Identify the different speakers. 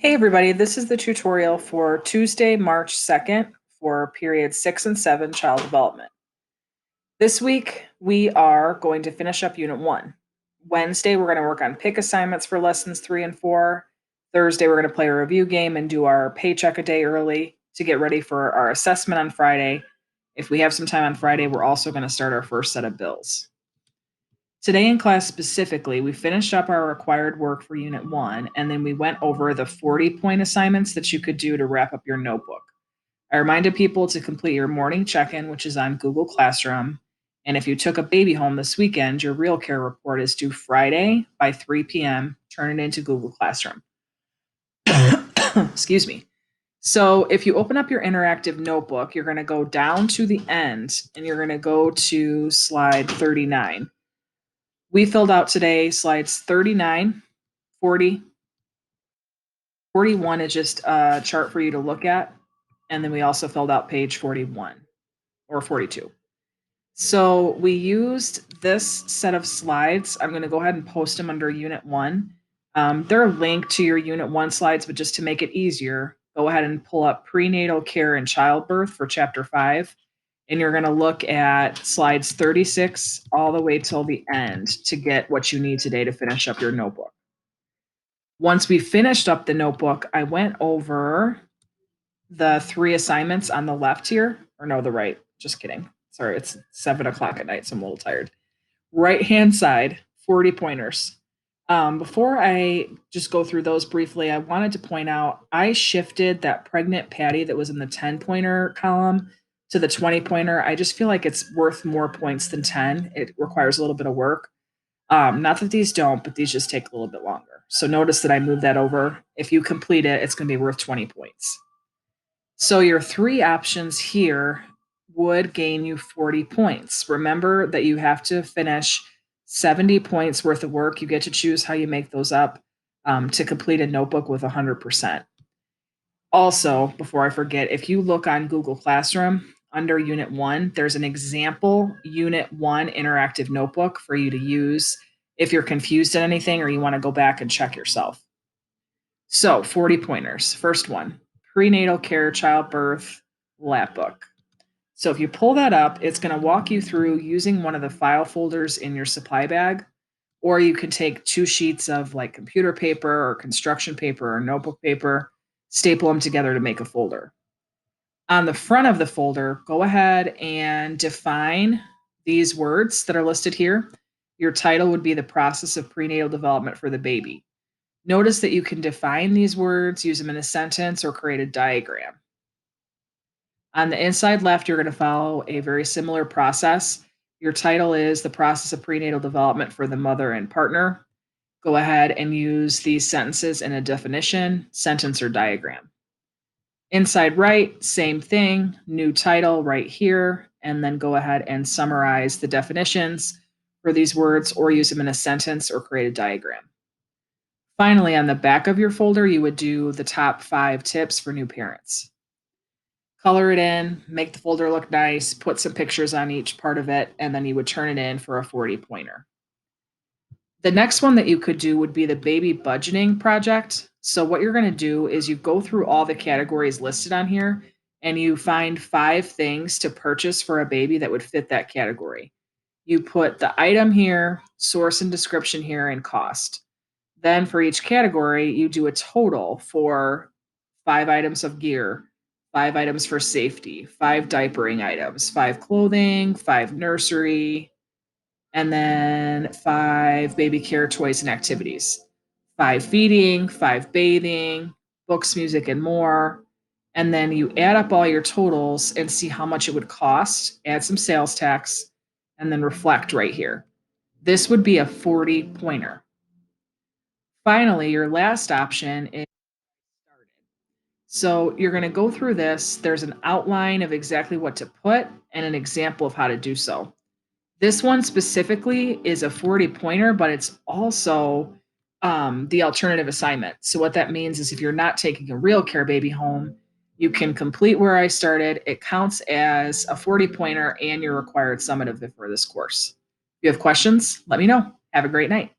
Speaker 1: Hey everybody, this is the tutorial for Tuesday, March 2nd for period 6 and 7 child development. This week we are going to finish up unit 1. Wednesday we're going to work on pick assignments for lessons 3 and 4. Thursday we're going to play a review game and do our paycheck a day early to get ready for our assessment on Friday. If we have some time on Friday, we're also going to start our first set of bills. Today in class specifically, we finished up our required work for Unit 1, and then we went over the 40-point assignments that you could do to wrap up your notebook. I reminded people to complete your morning check-in, which is on Google Classroom. And if you took a baby home this weekend, your Real Care report is due Friday by 3 p.m. Turn it into Google Classroom. Excuse me. So if you open up your interactive notebook, you're going to go down to the end and you're going to go to slide 39. We filled out today slides 39, 40, 41 is just a chart for you to look at. And then we also filled out page 41 or 42. So we used this set of slides. I'm going to go ahead and post them under Unit 1. They're linked to your Unit 1 slides, but just to make it easier, go ahead and pull up prenatal care and childbirth for Chapter 5. And you're going to look at slides 36 all the way till the end to get what you need today to finish up your notebook. Once we finished up the notebook, I went over the 3 assignments on the left here, or no, the right, just kidding. Sorry, it's 7:00 at night, so I'm a little tired. Right-hand side, 40 pointers. Before I just go through those briefly, I wanted to point out I shifted that pregnant Patty that was in the 10-pointer column to the 20-pointer. I just feel like it's worth more points than 10. It requires a little bit of work. Not that these don't, but these just take a little bit longer. So notice that I moved that over. If you complete it, it's going to be worth 20 points. So your 3 options here would gain you 40 points. Remember that you have to finish 70 points worth of work. You get to choose how you make those up to complete a notebook with 100%. Also, before I forget, if you look on Google Classroom under Unit 1, there's an example Unit 1 interactive notebook for you to use if you're confused at anything or you want to go back and check yourself. So 40 pointers. First one, prenatal care, childbirth, lap book. So if you pull that up, it's going to walk you through using one of the file folders in your supply bag, or you can take 2 sheets of like computer paper or construction paper or notebook paper, staple them together to make a folder. On the front of the folder, go ahead and define these words that are listed here. Your title would be the process of prenatal development for the baby. Notice that you can define these words, use them in a sentence, or create a diagram. On the inside left, you're going to follow a very similar process. Your title is the process of prenatal development for the mother and partner. Go ahead and use these sentences in a definition, sentence, or diagram. Inside right, same thing, new title right here, and then go ahead and summarize the definitions for these words or use them in a sentence or create a diagram. Finally, on the back of your folder, you would do the top 5 tips for new parents. Color it in, make the folder look nice, put some pictures on each part of it, and then you would turn it in for a 40-pointer. The next one that you could do would be the baby budgeting project. So what you're going to do is you go through all the categories listed on here and you find 5 things to purchase for a baby that would fit that category. You put the item here, source and description here, and cost. Then for each category, you do a total for 5 items of gear, 5 items for safety, 5 diapering items, 5 clothing, 5 nursery, and then 5 baby care toys and activities, 5 feeding, 5 bathing, books, music, and more. And then you add up all your totals and see how much it would cost, add some sales tax, and then reflect right here. This would be a 40-pointer. Finally, your last option is started. So you're going to go through this. There's an outline of exactly what to put and an example of how to do so. This one specifically is a 40-pointer, but it's also the alternative assignment. So what that means is if you're not taking a Real Care baby home, you can complete where I started. It counts as a 40-pointer and your required summative for this course. If you have questions, let me know. Have a great night.